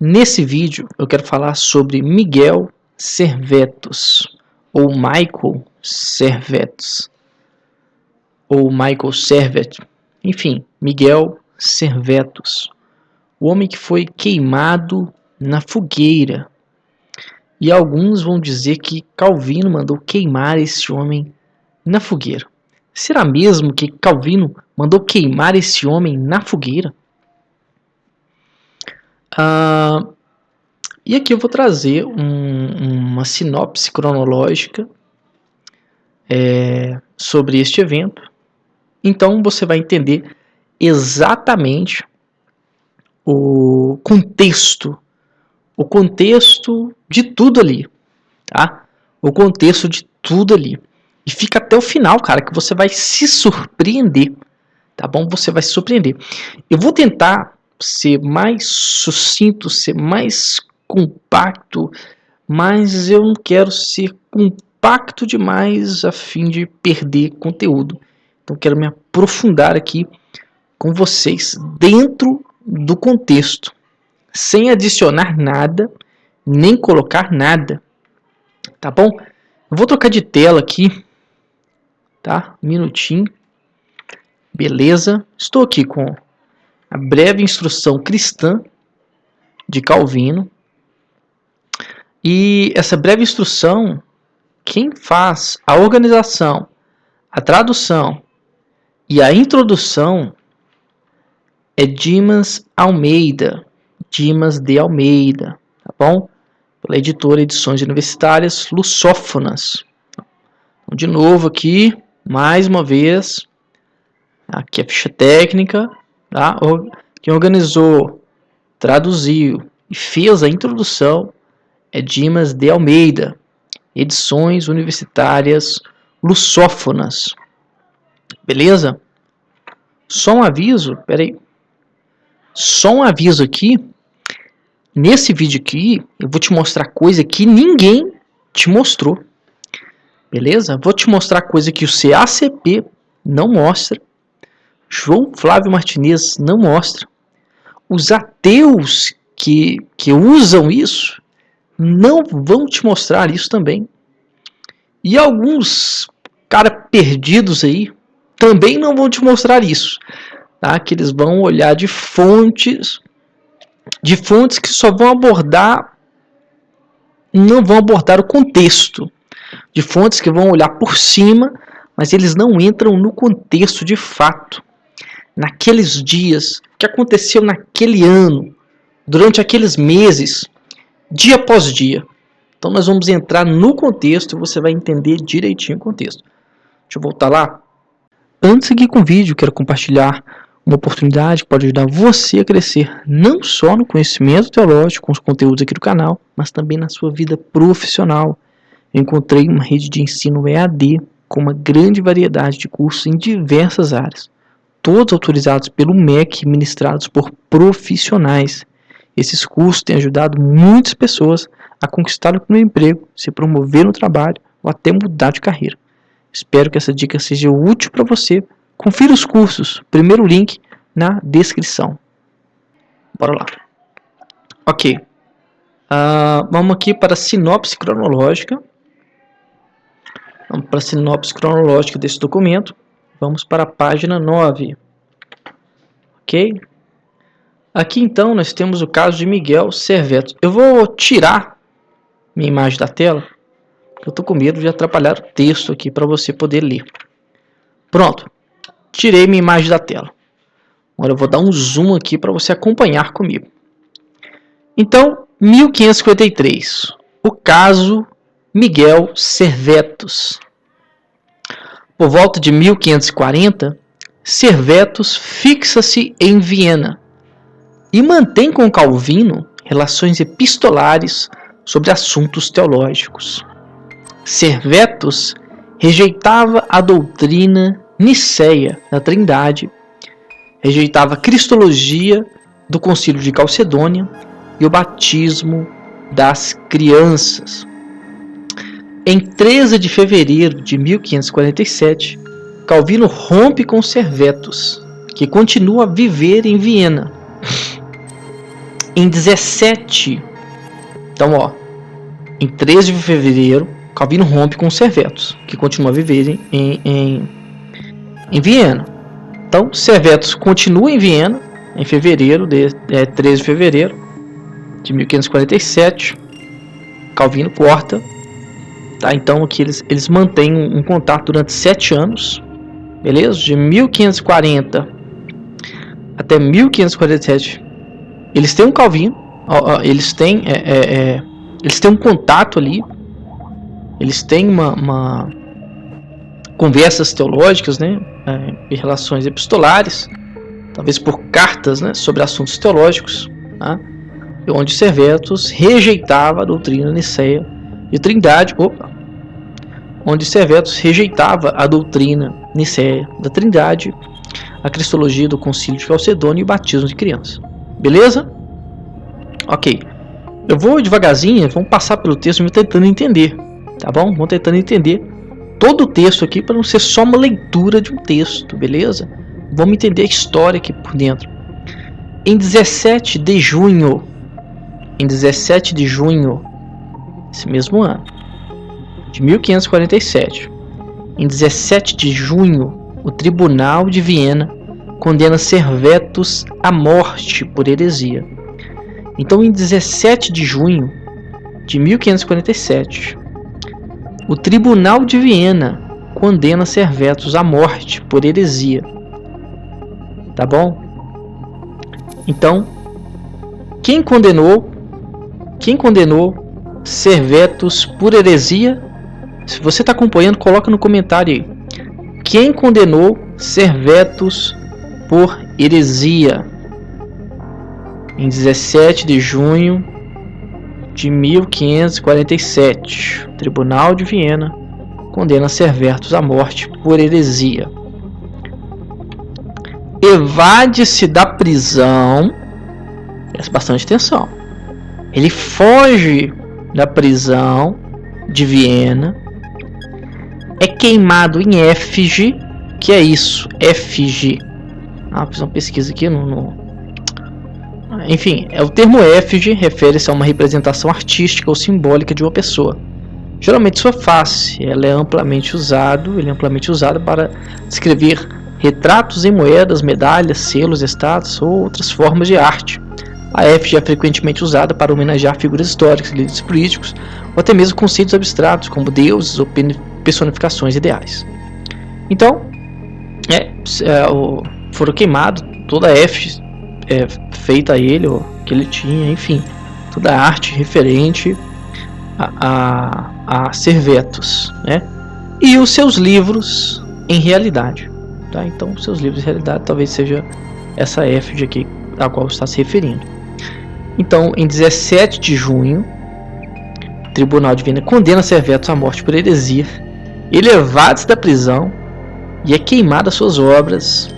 Nesse vídeo eu quero falar sobre Miguel Servetos, ou Michael Servetos, ou Michael Servet, enfim, Miguel Servetos, o homem que foi queimado na fogueira. E alguns vão dizer que Calvino mandou queimar esse homem na fogueira. Será mesmo que Calvino mandou queimar esse homem na fogueira? E aqui eu vou trazer uma sinopse cronológica sobre este evento. Então você vai entender exatamente o contexto de tudo ali, tá? O contexto de tudo ali. E fica até o final, cara, que você vai se surpreender, tá bom? Você vai se surpreender. Eu vou tentar ser mais sucinto, ser mais compacto, mas eu não quero ser compacto demais a fim de perder conteúdo. Então quero me aprofundar aqui com vocês dentro do contexto, sem adicionar nada, nem colocar nada, tá bom? Eu vou trocar de tela aqui, tá? Um minutinho. Beleza? Estou aqui com a breve instrução cristã de Calvino. E essa breve instrução, quem faz a organização, a tradução e a introdução é Dimas de Almeida, tá bom? Pela editora Edições Universitárias Lusófonas. Então, de novo aqui, mais uma vez, aqui a ficha técnica, tá? Quem organizou, traduziu e fez a introdução é Dimas de Almeida, Edições Universitárias Lusófonas. Beleza? Só um aviso, peraí. Só um aviso aqui. Nesse vídeo aqui, eu vou te mostrar coisa que ninguém te mostrou. Beleza? Vou te mostrar coisa que o CACP não mostra. João Flávio Martinez não mostra. Os ateus que usam isso não vão te mostrar isso também. E alguns caras perdidos aí também não vão te mostrar isso. Tá? Que eles vão olhar de fontes que só vão abordar, não vão abordar o contexto. De fontes que vão olhar por cima, mas eles não entram no contexto de fato. Naqueles dias, o que aconteceu naquele ano, durante aqueles meses, dia após dia. Então nós vamos entrar no contexto e você vai entender direitinho o contexto. Deixa eu voltar lá. Antes de seguir com o vídeo, quero compartilhar uma oportunidade que pode ajudar você a crescer não só no conhecimento teológico, com os conteúdos aqui do canal, mas também na sua vida profissional. Eu encontrei uma rede de ensino EAD com uma grande variedade de cursos em diversas áreas, todos autorizados pelo MEC, ministrados por profissionais. Esses cursos têm ajudado muitas pessoas a conquistar o primeiro emprego, se promover no trabalho ou até mudar de carreira. Espero que essa dica seja útil para você. Confira os cursos, primeiro link na descrição. Bora lá. Ok. Vamos aqui para a sinopse cronológica. Vamos para a sinopse cronológica desse documento. Vamos para a página 9. Ok? Aqui então nós temos o caso de Miguel Servetos. Eu vou tirar minha imagem da tela. Eu estou com medo de atrapalhar o texto aqui para você poder ler. Pronto. Tirei minha imagem da tela. Agora eu vou dar um zoom aqui para você acompanhar comigo. Então, 1553. O caso Miguel Servetos. Por volta de 1540, Servetos fixa-se em Viena e mantém com Calvino relações epistolares sobre assuntos teológicos. Servetos rejeitava a doutrina nicéia da Trindade, rejeitava a cristologia do Concílio de Calcedônia e o batismo das crianças. Em 13 de fevereiro de 1547, Calvino rompe com Servetos, que continua a viver em Viena. Em 17, então ó, em 13 de fevereiro, Calvino rompe com os Servetos, que continua a viver em Viena. Então, Servetos continua em Viena, em fevereiro, 13 de fevereiro de 1547. Calvino corta. Tá? Então, aqui eles mantêm um contato durante 7 anos. Beleza? De 1540 até 1547. Eles têm um Calvino. Eles têm um contato ali. Eles têm uma conversas teológicas, né, em relações epistolares, talvez por cartas, né, sobre assuntos teológicos, tá? Onde Servetos rejeitava a doutrina nicéia de Trindade, onde Servetos rejeitava a doutrina nicéia da Trindade, a cristologia do Concílio de Calcedônia e o batismo de criança. Beleza? Ok. Eu vou devagarzinho, vamos passar pelo texto tentando entender, tá bom? Vamos tentando entender todo o texto aqui para não ser só uma leitura de um texto, beleza? Vamos entender a história aqui por dentro. Em 17 de junho, esse mesmo ano, de 1547, em 17 de junho, o Tribunal de Viena condena Servetos à morte por heresia. Então, em 17 de junho de 1547, o Tribunal de Viena condena Servetos à morte por heresia. Tá bom? Então, quem condenou Servetos por heresia? Se você está acompanhando, coloca no comentário aí. Quem condenou Servetos por heresia? Em 17 de junho de 1547, o Tribunal de Viena condena Servetos à morte por heresia. Evade-se da prisão. Presta bastante atenção. Ele foge da prisão de Viena. É queimado em Éfige. Que é isso? Éfige. Fiz uma pesquisa aqui Enfim, o termo Éfige refere-se a uma representação artística ou simbólica de uma pessoa. Geralmente sua face, ele é amplamente usado para descrever retratos em moedas, medalhas, selos, estátuas ou outras formas de arte. A éfige é frequentemente usada para homenagear figuras históricas, líderes políticos ou até mesmo conceitos abstratos como deuses ou personificações ideais. Então, foram queimados toda a éfige feita a ele, ou que ele tinha, enfim, toda a arte referente a Servetos, né? E os seus livros em realidade, tá? Então, os seus livros em realidade talvez seja essa éfige aqui a qual está se referindo. Então, em 17 de junho, o Tribunal de Viena condena Servetos à morte por heresia, elevados da prisão, e é queimado as suas obras,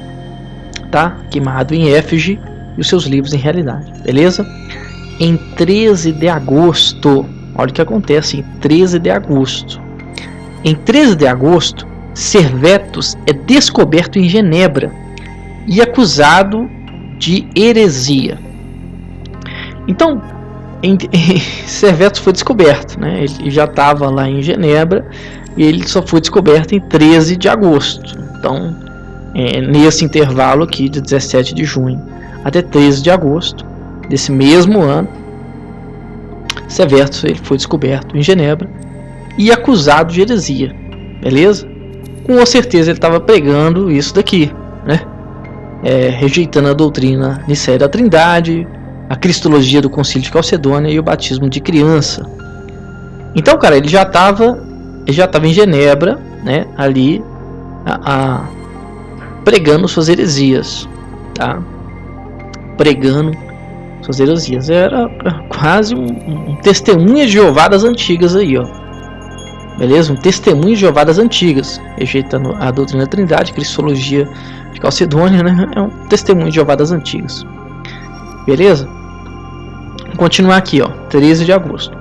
tá? Queimado em éfige e os seus livros em realidade, beleza? Em 13 de agosto, olha o que acontece em 13 de agosto. Em 13 de agosto, Servetos é descoberto em Genebra e acusado de heresia. Então, Servetos foi descoberto, né? Ele já estava lá em Genebra e ele só foi descoberto em 13 de agosto. Então, nesse intervalo aqui de 17 de junho até 13 de agosto desse mesmo ano, Servetos ele foi descoberto em Genebra e acusado de heresia, beleza? Com certeza ele estava pregando isso daqui, né? Rejeitando a doutrina nicéia da Trindade, a cristologia do Concílio de Calcedônia e o batismo de criança. Então, cara, ele já estava em Genebra, né? Ali pregando suas heresias, tá? Pregando suas heresias. Era quase um testemunha de Jeová das antigas aí, ó. Beleza? Um testemunho de Jeová das antigas, rejeitando a doutrina da Trindade, cristologia de Calcedônia, né? É um testemunho de Jeová das antigas. Beleza? Vamos continuar aqui, ó. 13 de agosto.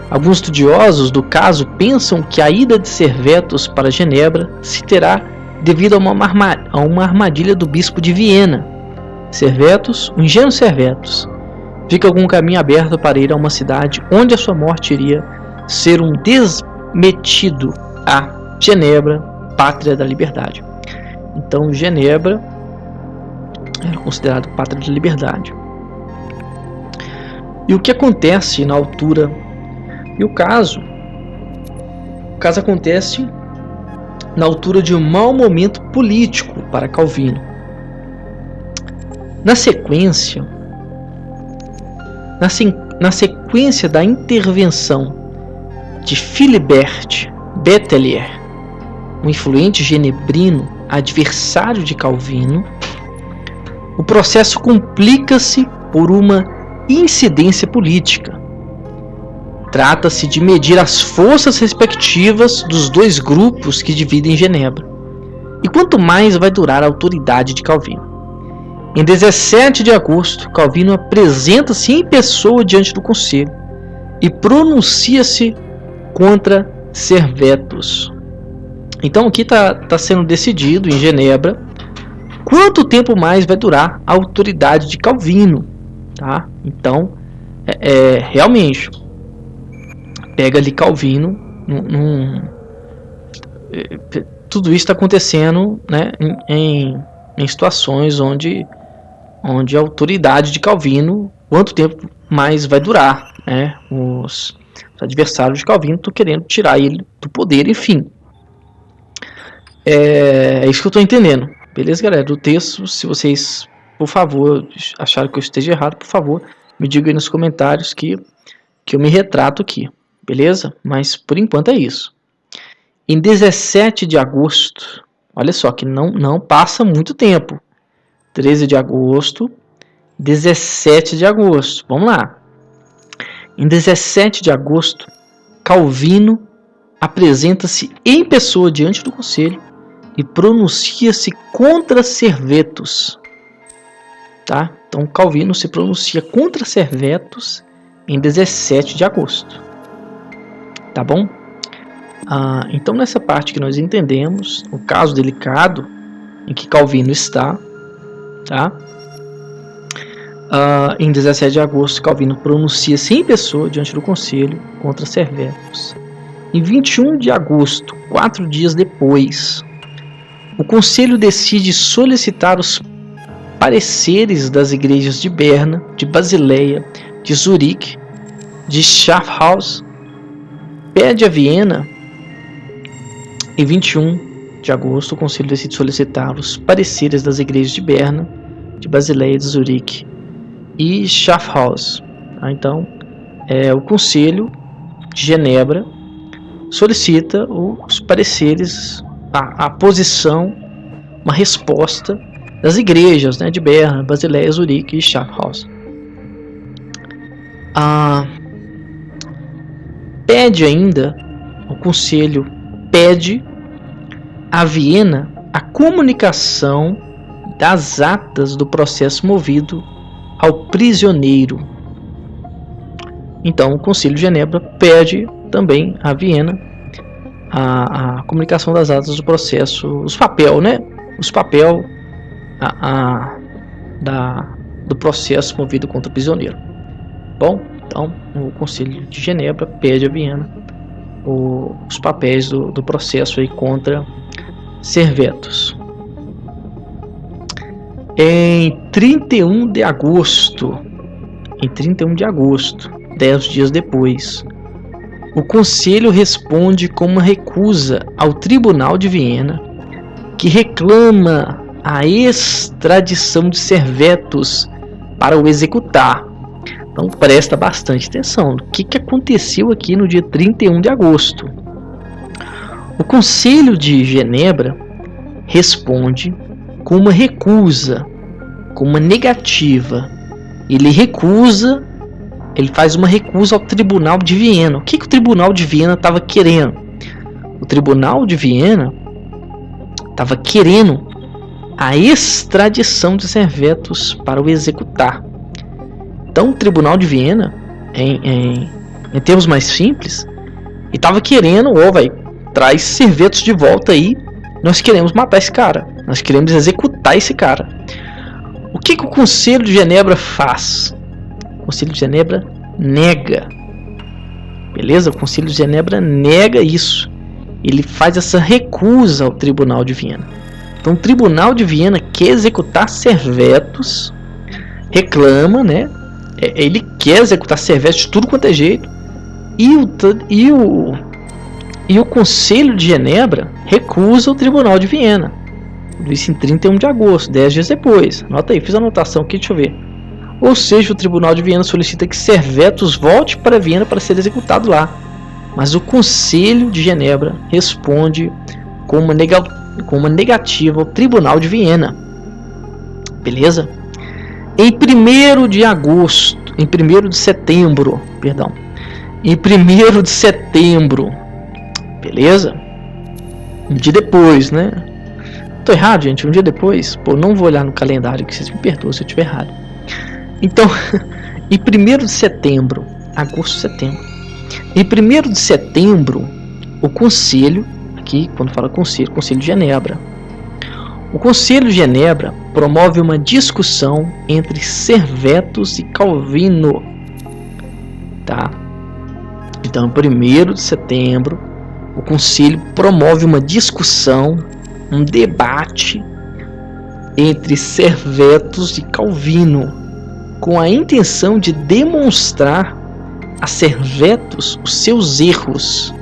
Alguns estudiosos do caso pensam que a ida de Servetos para Genebra se terá devido a uma armadilha do bispo de Viena. Servetos, o ingênuo Servetos, fica algum caminho aberto para ir a uma cidade onde a sua morte iria ser um desmetido a Genebra, pátria da liberdade. Então, Genebra era considerado pátria da liberdade. E o que acontece na altura? E o caso acontece na altura de um mau momento político para Calvino. Na sequência da intervenção de Philibert Berthelier, um influente genebrino adversário de Calvino, o processo complica-se por uma incidência política. Trata-se de medir as forças respectivas dos dois grupos que dividem Genebra, e quanto mais vai durar a autoridade de Calvino. Em 17 de agosto, Calvino apresenta-se em pessoa diante do conselho e pronuncia-se contra Servetus. Então aqui está sendo decidido em Genebra quanto tempo mais vai durar a autoridade de Calvino. Tá? Então, realmente, pega ali Calvino, tudo isso está acontecendo, né, em situações onde a autoridade de Calvino, quanto tempo mais vai durar, né? Os adversários de Calvino estão querendo tirar ele do poder, enfim. É isso que eu estou entendendo. Beleza, galera? Do texto, se vocês, por favor, acharam que eu esteja errado, por favor, me digam aí nos comentários que eu me retrato aqui. Beleza? Mas por enquanto é isso. Em 17 de agosto, olha só que não passa muito tempo. 13 de agosto, 17 de agosto. Vamos lá. Em 17 de agosto, Calvino apresenta-se em pessoa diante do conselho e pronuncia-se contra Servetus. Tá? Então, Calvino se pronuncia contra Servetus em 17 de agosto. Tá bom? Então, nessa parte que nós entendemos, o caso delicado em que Calvino está, tá? Em 17 de agosto, Calvino pronuncia-se em pessoa diante do conselho contra Servetus. Em 21 de agosto, 4 dias depois, o conselho decide solicitar os pareceres das igrejas de Berna, de Basileia, de Zurique, de Schaffhouse, pede a Viena. Em 21 de agosto, o conselho decide solicitar os pareceres das igrejas de Berna, de Basileia, de Zurique e Schaffhouse. Então, o conselho de Genebra solicita os pareceres, a posição, uma resposta das igrejas, né, de Berna, Basileia, Zurique e Schaffhouse. O conselho pede a Viena a comunicação das atas do processo movido ao prisioneiro. Então, o Conselho de Genebra pede também a Viena a comunicação das atas do processo, os papel, né? Os papel do processo movido contra o prisioneiro. Bom, então o Conselho de Genebra pede a Viena os papéis do processo aí contra Servetus. Em 31 de agosto, 10 dias depois, o Conselho responde com uma recusa ao Tribunal de Viena, que reclama a extradição de Servetus para o executar. Então presta bastante atenção. O que aconteceu aqui no dia 31 de agosto? O Conselho de Genebra responde com uma recusa, com uma negativa. Ele faz uma recusa ao Tribunal de Viena. O que o Tribunal de Viena estava querendo? O Tribunal de Viena estava querendo a extradição de Servetus para o executar. Então o Tribunal de Viena, em termos mais simples, estava querendo, traz Servetus de volta aí, nós queremos matar esse cara, nós queremos executar esse cara. O que o Conselho de Genebra faz? Concílio de Genebra nega. Beleza? O Concílio de Genebra nega isso. Ele faz essa recusa ao Tribunal de Viena. Então o Tribunal de Viena quer executar Servetus, reclama, né? Ele quer executar Servetus de tudo quanto é jeito. E o Conselho de Genebra recusa o Tribunal de Viena. Isso em 31 de agosto, 10 dias depois. Anota aí, fiz a anotação aqui, deixa eu ver. Ou seja, o Tribunal de Viena solicita que Servetus volte para Viena para ser executado lá. Mas o Conselho de Genebra responde com uma negativa ao Tribunal de Viena. Beleza? Em 1º de agosto, em 1º de setembro, perdão. Em 1º de setembro, beleza? Um dia depois, né? Tô errado, gente? Um dia depois? Pô, não vou olhar no calendário, que vocês me perdoem se eu estiver errado. Então, em 1º de setembro, agosto, setembro. Em 1º de setembro, o Conselho, aqui quando fala Conselho de Genebra. O Conselho de Genebra promove uma discussão entre Servetus e Calvino. Tá? Então, em 1º de setembro, o Conselho promove uma discussão, um debate entre Servetus e Calvino, com a intenção de demonstrar a Servetus os seus erros.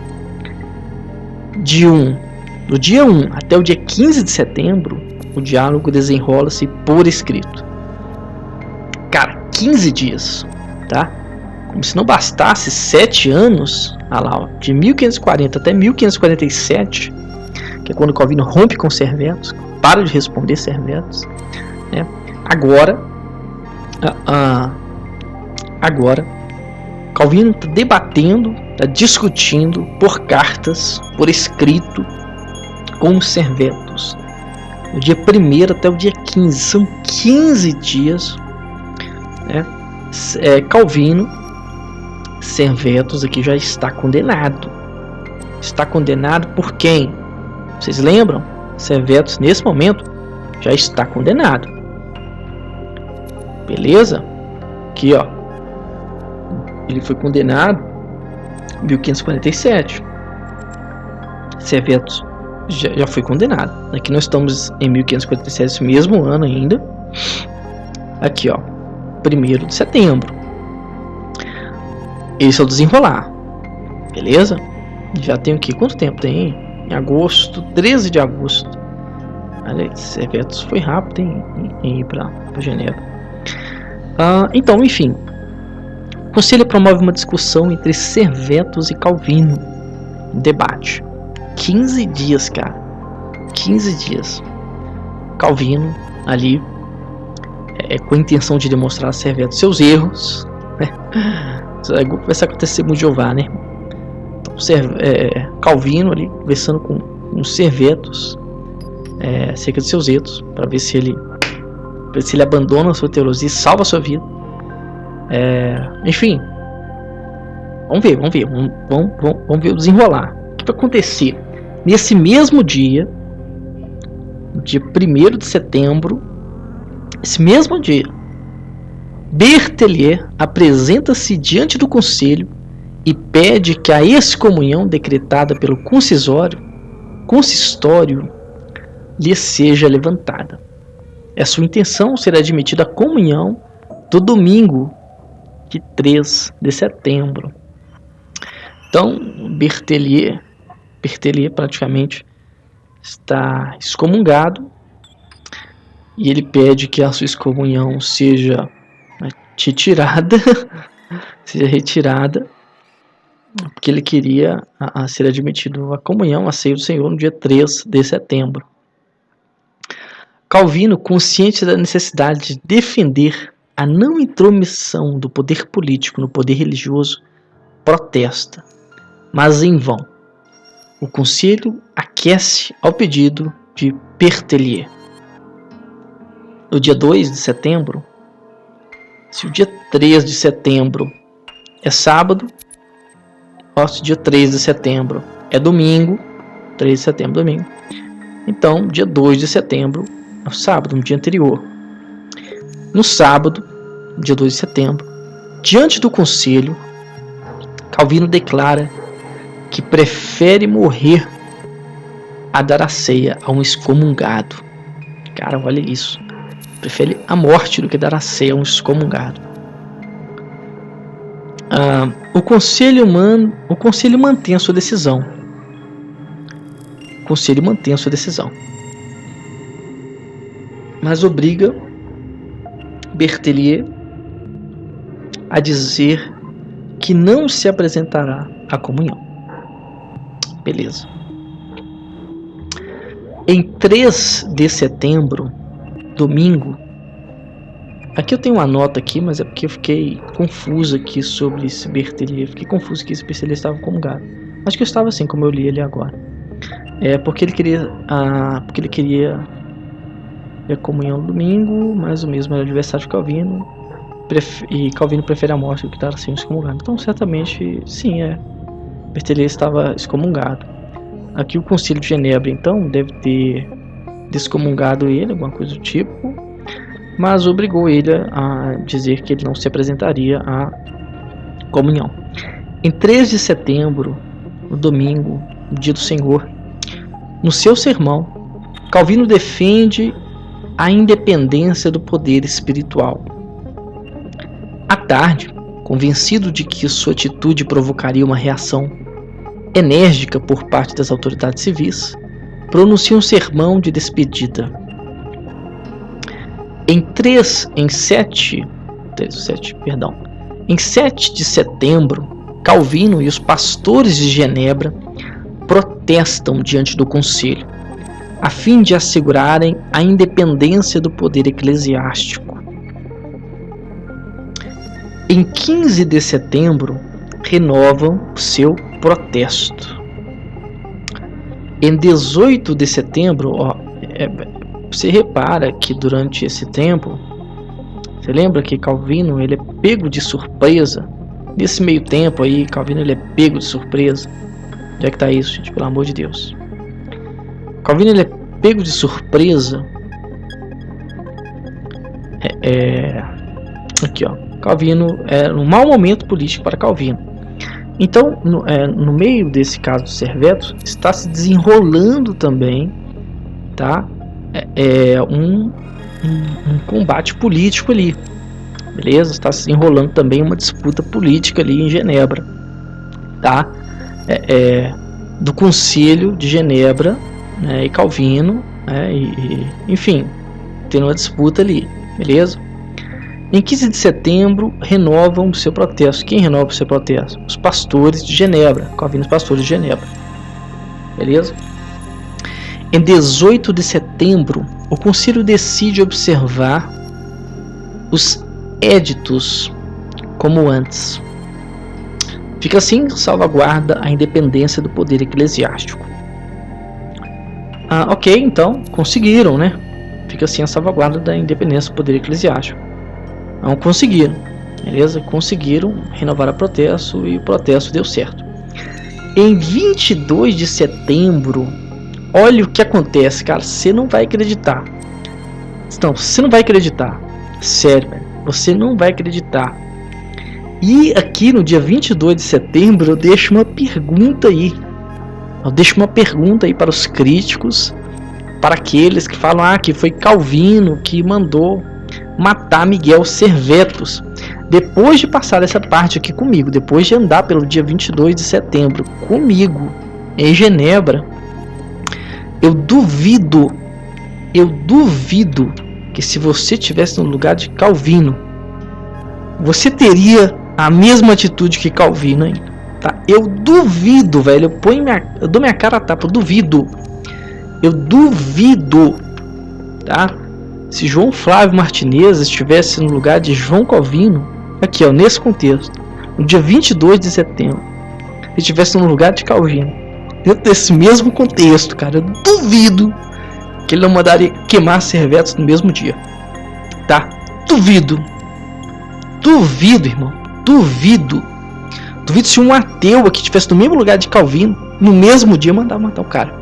Do dia 1 até o dia 15 de setembro, o diálogo desenrola-se por escrito. Cara, 15 dias, tá? Como se não bastasse 7 anos, lá, de 1540 até 1547, que é quando Calvino rompe com Servetus, para de responder Servetus, né? Agora, Calvino está debatendo, está discutindo por cartas, por escrito, com Servetus. Do dia 1º até o dia 15, são 15 dias, né? Calvino, Servetus aqui já está condenado. Está condenado por quem? Vocês lembram? Servetus, nesse momento, já está condenado. Beleza? Aqui, ó. Ele foi condenado em 1547. Servetus já foi condenado. Aqui nós estamos em 1547, esse mesmo ano ainda. Aqui, ó. 1º de setembro. Esse é o desenrolar. Beleza? Já tem aqui. Quanto tempo tem? Em agosto, 13 de agosto. Olha, Servetus foi rápido em ir para Genebra. Então, enfim. O Conselho promove uma discussão entre Servetus e Calvino. Um debate. 15 dias, cara. 15 dias. Calvino, ali, com a intenção de demonstrar a Servetus seus erros. Né? Vai acontecer com Jeová, né? Então, Calvino ali, conversando com Servetus acerca de seus erros, para ver se ele abandona a sua teologia e salva a sua vida. Enfim, vamos ver o desenrolar. O que vai acontecer? Nesse mesmo dia, dia 1º de setembro, esse mesmo dia, Berthelier apresenta-se diante do conselho e pede que a excomunhão decretada pelo consistório lhe seja levantada. É sua intenção ser admitida a comunhão do domingo de 3 de setembro. Então, Berthelier praticamente está excomungado e ele pede que a sua excomunhão seja retirada, porque ele queria ser admitido à comunhão, à ceia do Senhor, no dia 3 de setembro. Calvino, consciente da necessidade de defender a não intromissão do poder político no poder religioso, protesta, mas em vão. O conselho aquece ao pedido de Berthelier. No dia 2 de setembro, se o dia 3 de setembro é sábado, se o dia 3 de setembro é domingo, 3 de setembro domingo, então dia 2 de setembro é o sábado, no dia anterior. No sábado, dia 2 de setembro, Diante do conselho, Calvino declara que prefere morrer a dar a ceia a um excomungado. Cara, olha isso. Prefere a morte do que dar a ceia a um excomungado. O conselho mantém a sua decisão. O conselho mantém a sua decisão. Mas obriga Berthelier a dizer que não se apresentará à comunhão. Beleza. Em 3 de setembro, domingo, aqui eu tenho uma nota aqui, mas é porque eu fiquei confuso aqui sobre esse Berthelier. Fiquei confuso que esse Berthelier estava comungado. Acho que eu estava assim, como eu li ele agora. Porque ele queria a comunhão no domingo, mas o mesmo era o aniversário de Calvino, e Calvino prefere a morte do que estar assim excomungado. Então, certamente, sim, Berthelier estava excomungado. Aqui o Concílio de Genebra, então, deve ter descomungado ele, alguma coisa do tipo, mas obrigou ele a dizer que ele não se apresentaria à comunhão. Em 3 de setembro, no domingo, no dia do Senhor, no seu sermão, Calvino defende a independência do poder espiritual. À tarde, convencido de que sua atitude provocaria uma reação enérgica por parte das autoridades civis, pronuncia um sermão de despedida. Em 7 de setembro, Calvino e os pastores de Genebra protestam diante do conselho, a fim de assegurarem a independência do poder eclesiástico. Em 15 de setembro, renovam seu protesto. Em 18 de setembro, você repara que durante esse tempo, você lembra que Calvino ele é pego de surpresa? Nesse meio tempo aí, Calvino ele é pego de surpresa. Onde é que está isso, gente? Pelo amor de Deus. Calvino ele é pego de surpresa. Aqui, ó. Calvino é um mau momento político para Calvino. Então, no meio desse caso do Servetus, está se desenrolando também, tá? Um combate político ali, beleza? Está se desenrolando também uma disputa política ali em Genebra, tá? Do Concílio de Genebra, né, e Calvino, enfim, tendo uma disputa ali, beleza? Em 15 de setembro, renovam o seu protesto. Quem renova o seu protesto? Os pastores de Genebra. Calvino, os pastores de Genebra. Beleza? Em 18 de setembro, o concílio decide observar os éditos como antes. Fica assim, salvaguarda a independência do poder eclesiástico. Ok, então, conseguiram, né? Fica assim a salvaguarda da independência do poder eclesiástico. Não conseguiram, beleza? Conseguiram renovar o protesto e o protesto deu certo. Em 22 de setembro, olha o que acontece, cara. Você não vai acreditar. Não, você não vai acreditar. Sério, velho. Você não vai acreditar. E aqui no dia 22 de setembro eu deixo uma pergunta aí. Eu deixo uma pergunta aí para os críticos, para aqueles que falam que foi Calvino que mandou matar Miguel Servetus. Depois de passar essa parte aqui comigo, depois de andar pelo dia 22 de setembro comigo em Genebra, eu duvido que se você estivesse no lugar de Calvino, você teria a mesma atitude que Calvino, hein? Tá? Eu duvido, velho. Eu dou minha cara a tapa, eu duvido, tá? Se João Flávio Martinez estivesse no lugar de João Calvino, aqui ó, nesse contexto, no dia 22 de setembro, se estivesse no lugar de Calvino, dentro desse mesmo contexto, cara, eu duvido que ele não mandaria queimar Servetus no mesmo dia, tá? Duvido, irmão, duvido se um ateu aqui estivesse no mesmo lugar de Calvino, no mesmo dia mandar matar o cara.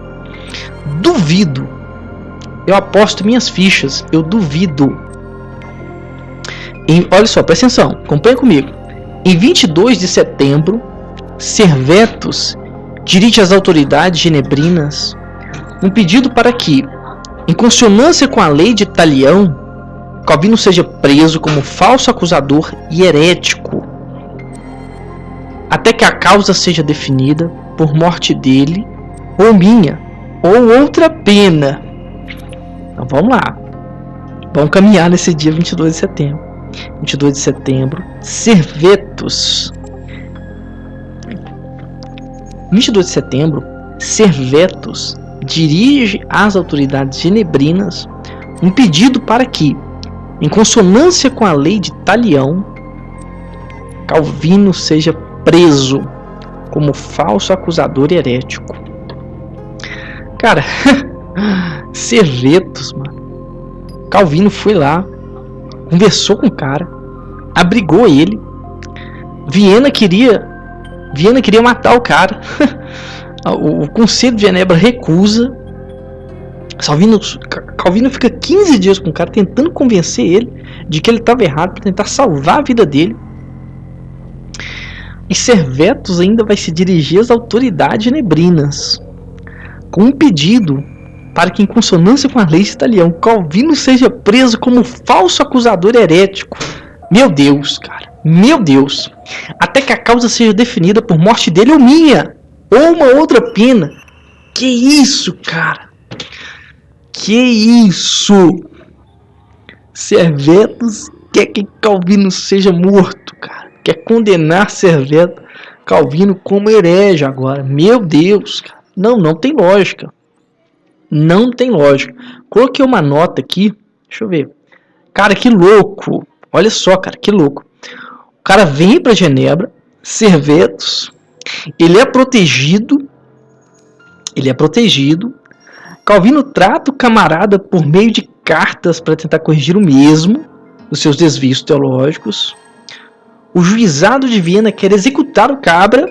Duvido. Eu aposto minhas fichas, eu duvido. Olha só, presta atenção, acompanha comigo. Em 22 de setembro, Servetus dirige às autoridades genebrinas um pedido para que, em consonância com a lei de Talião, Calvino seja preso como falso acusador e herético, até que a causa seja definida por morte dele, ou minha, ou outra pena. Então vamos lá. Vamos caminhar nesse dia 22 de setembro. 22 de setembro, Servetus. 22 de setembro, Servetus dirige às autoridades genebrinas um pedido para que, em consonância com a lei de Talião, Calvino seja preso como falso acusador herético. Cara, Servetus, mano. Calvino foi lá, conversou com o cara, abrigou ele. Viena queria matar o cara. O Conselho de Genebra recusa. Calvino fica 15 dias com o cara tentando convencer ele de que ele estava errado, para tentar salvar a vida dele. E Servetus ainda vai se dirigir às autoridades genebrinas com um pedido para que, em consonância com a lei de Talião, Calvino seja preso como falso acusador herético. Meu Deus, cara, meu Deus. Até que a causa seja definida por morte dele ou minha, ou uma outra pena. Que isso, cara? Que isso? Servetus quer que Calvino seja morto, cara. Quer condenar Servetus, Calvino, como herege agora. Meu Deus, cara. Não tem lógica. Não tem lógica. Coloquei uma nota aqui. Deixa eu ver. Cara, que louco. Olha só, cara, que louco. O cara vem para Genebra, Servetus. Ele é protegido. Calvino trata o camarada por meio de cartas para tentar corrigir o mesmo, os seus desvios teológicos. O juizado de Viena quer executar o cabra,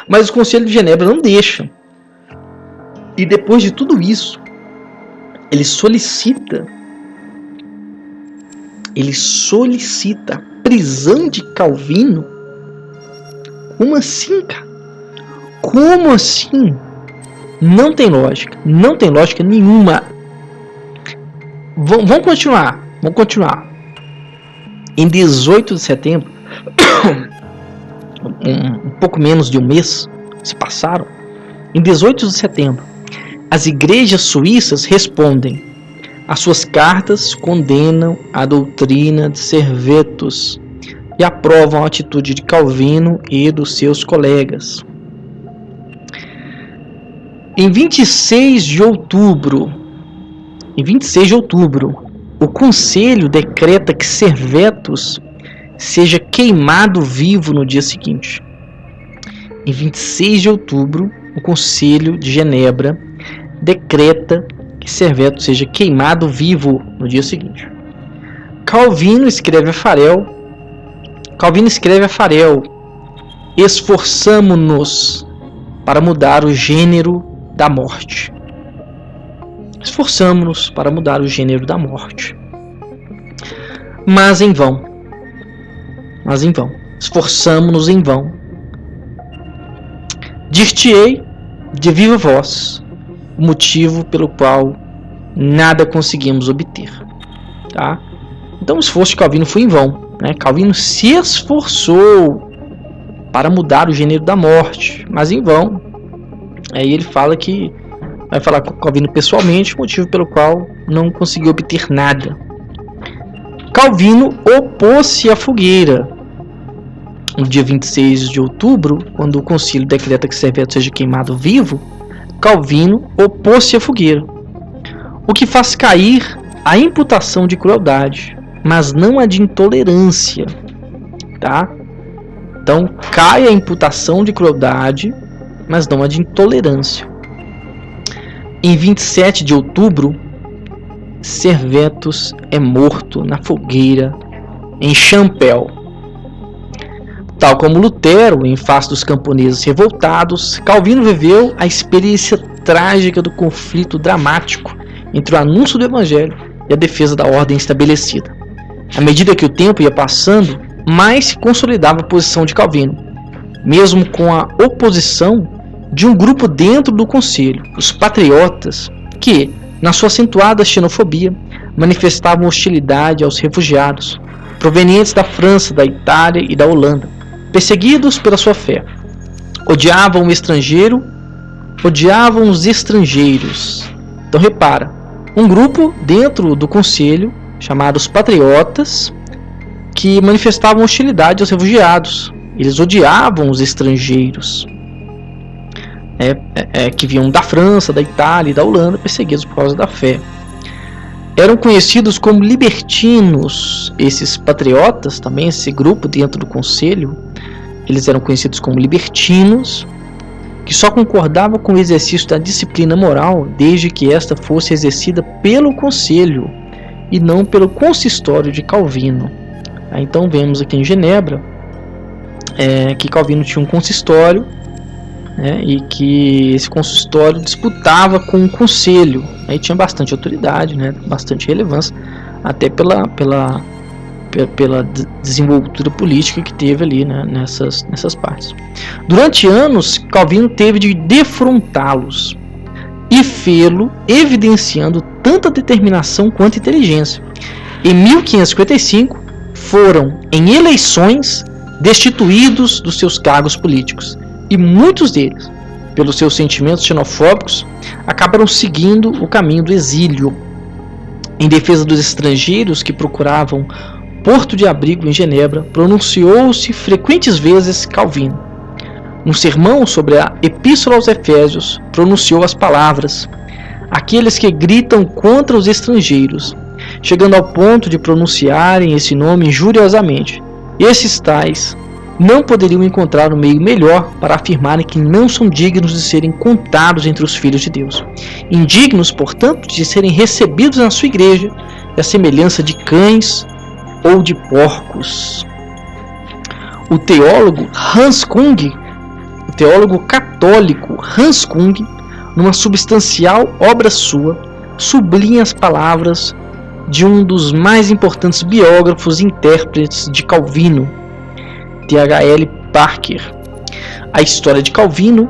mas o Conselho de Genebra não deixa. E depois de tudo isso, ele solicita a prisão de Calvino. Como assim, cara? Como assim? Não tem lógica nenhuma. Vamos continuar. Em 18 de setembro, um pouco menos de um mês se passaram. Em 18 de setembro, as igrejas suíças respondem. As suas cartas condenam a doutrina de Servetus e aprovam a atitude de Calvino e dos seus colegas. Em 26 de outubro, o conselho decreta que Servetus seja queimado vivo no dia seguinte. Em 26 de outubro, o Conselho de Genebra decreta que Servetus seja queimado vivo no dia seguinte. Calvino escreve a Farel: esforçamo-nos para mudar o gênero da morte. Mas em vão. Esforçamo-nos em vão. Dir-te-ei de viva voz o motivo pelo qual nada conseguimos obter. Tá? Então o esforço de Calvino foi em vão. Né? Calvino se esforçou para mudar o gênero da morte, mas em vão. Aí ele fala que vai falar com Calvino pessoalmente, motivo pelo qual não conseguiu obter nada. Calvino opôs-se à fogueira. No dia 26 de outubro, quando o concílio decreta que Servetus seja queimado vivo, Calvino opôs-se à fogueira, o que faz cair a imputação de crueldade, mas não a de intolerância. Tá? Então cai a imputação de crueldade, mas não a de intolerância. Em 27 de outubro, Servetus é morto na fogueira em Champel. Tal como Lutero, em face dos camponeses revoltados, Calvino viveu a experiência trágica do conflito dramático entre o anúncio do Evangelho e a defesa da ordem estabelecida. À medida que o tempo ia passando, mais se consolidava a posição de Calvino, mesmo com a oposição de um grupo dentro do conselho, os patriotas, que, na sua acentuada xenofobia, manifestavam hostilidade aos refugiados, provenientes da França, da Itália e da Holanda, perseguidos pela sua fé. Odiavam os estrangeiros. Então repara, um grupo dentro do conselho, chamados patriotas, que manifestavam hostilidade aos refugiados. Eles odiavam os estrangeiros, que vinham da França, da Itália e da Holanda, perseguidos por causa da fé. Eram conhecidos como libertinos. Esses patriotas, também esse grupo dentro do conselho, eles eram conhecidos como libertinos, que só concordavam com o exercício da disciplina moral desde que esta fosse exercida pelo conselho e não pelo consistório de Calvino. Então vemos aqui em Genebra que Calvino tinha um consistório, e que esse consistório disputava com o conselho. Aí tinha bastante autoridade, bastante relevância, até pela desenvoltura política que teve ali, nessas partes. Durante anos, Calvino teve de defrontá-los e fê-lo evidenciando tanta determinação quanto inteligência. Em 1555, foram, em eleições, destituídos dos seus cargos políticos, e muitos deles, pelos seus sentimentos xenofóbicos, acabaram seguindo o caminho do exílio. Em defesa dos estrangeiros que procuravam porto de abrigo em Genebra, pronunciou-se frequentes vezes Calvino. No sermão sobre a Epístola aos Efésios, pronunciou as palavras: aqueles que gritam contra os estrangeiros, chegando ao ponto de pronunciarem esse nome injuriosamente. Esses tais não poderiam encontrar um meio melhor para afirmarem que não são dignos de serem contados entre os filhos de Deus. Indignos, portanto, de serem recebidos na sua igreja, à semelhança de cães ou de porcos. O teólogo Hans Kung, o teólogo católico Hans Kung, numa substancial obra sua, sublinha as palavras de um dos mais importantes biógrafos e intérpretes de Calvino, T.H.L. Parker. A história de Calvino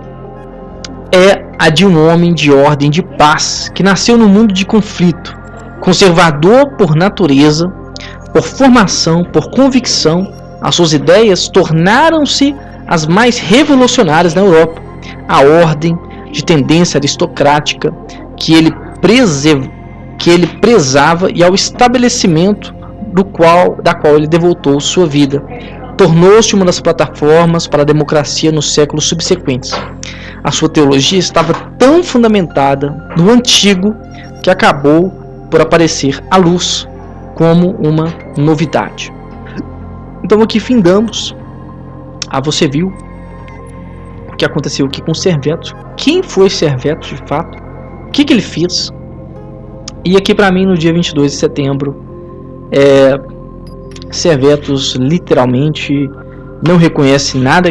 é a de um homem de ordem de paz que nasceu no mundo de conflito, conservador por natureza, por formação, por convicção. As suas ideias tornaram-se as mais revolucionárias na Europa. A ordem de tendência aristocrática que ele prezava e ao estabelecimento da qual ele devotou sua vida, tornou-se uma das plataformas para a democracia nos séculos subsequentes. A sua teologia estava tão fundamentada no antigo que acabou por aparecer à luz como uma novidade. Então aqui findamos. Você viu o que aconteceu aqui com Servetus? Quem foi Servetus de fato? O que ele fez? E aqui para mim no dia 22 de setembro, Servetus literalmente não reconhece nada,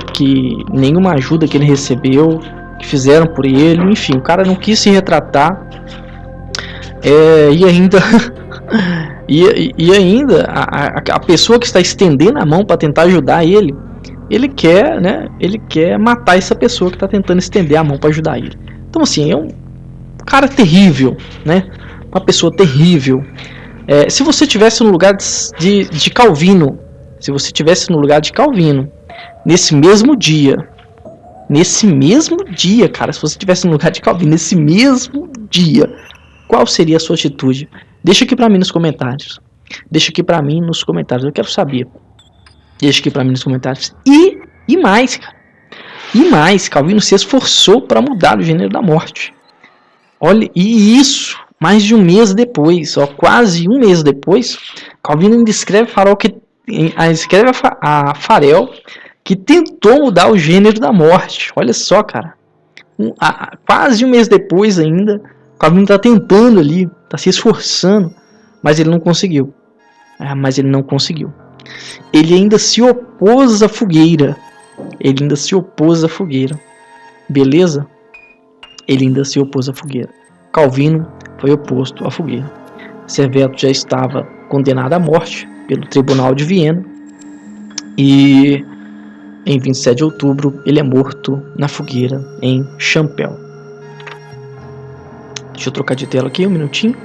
nenhuma ajuda que ele recebeu, que fizeram por ele. Enfim, o cara não quis se retratar, e ainda a pessoa que está estendendo a mão para tentar ajudar ele quer matar essa pessoa que está tentando estender a mão para ajudar ele. Então assim, é um cara terrível, uma pessoa terrível. Se você tivesse no lugar de Calvino, nesse mesmo dia, cara, se você tivesse no lugar de Calvino, nesse mesmo dia, qual seria a sua atitude? Deixa aqui pra mim nos comentários. Eu quero saber. Deixa aqui pra mim nos comentários. E mais, cara. Calvino se esforçou para mudar o gênero da morte. Olha, e isso mais de um mês depois, quase um mês depois, Calvino ainda escreve a Farel que tentou mudar o gênero da morte. Olha só, cara. Quase um mês depois ainda, Calvino está tentando ali, está se esforçando, mas ele não conseguiu. Ele ainda se opôs à fogueira. Beleza? Ele ainda se opôs à fogueira. Calvino foi oposto à fogueira. Servetus já estava condenado à morte pelo Tribunal de Viena e em 27 de outubro ele é morto na fogueira em Champel. Deixa eu trocar de tela aqui um minutinho.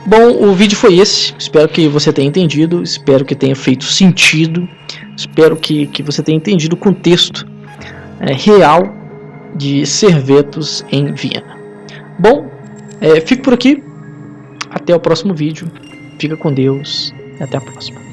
Bom, o vídeo foi esse, espero que você tenha entendido, espero que tenha feito sentido, espero que você tenha entendido o contexto real de Servetus em Viena. Bom, fico por aqui, até o próximo vídeo, fica com Deus e até a próxima.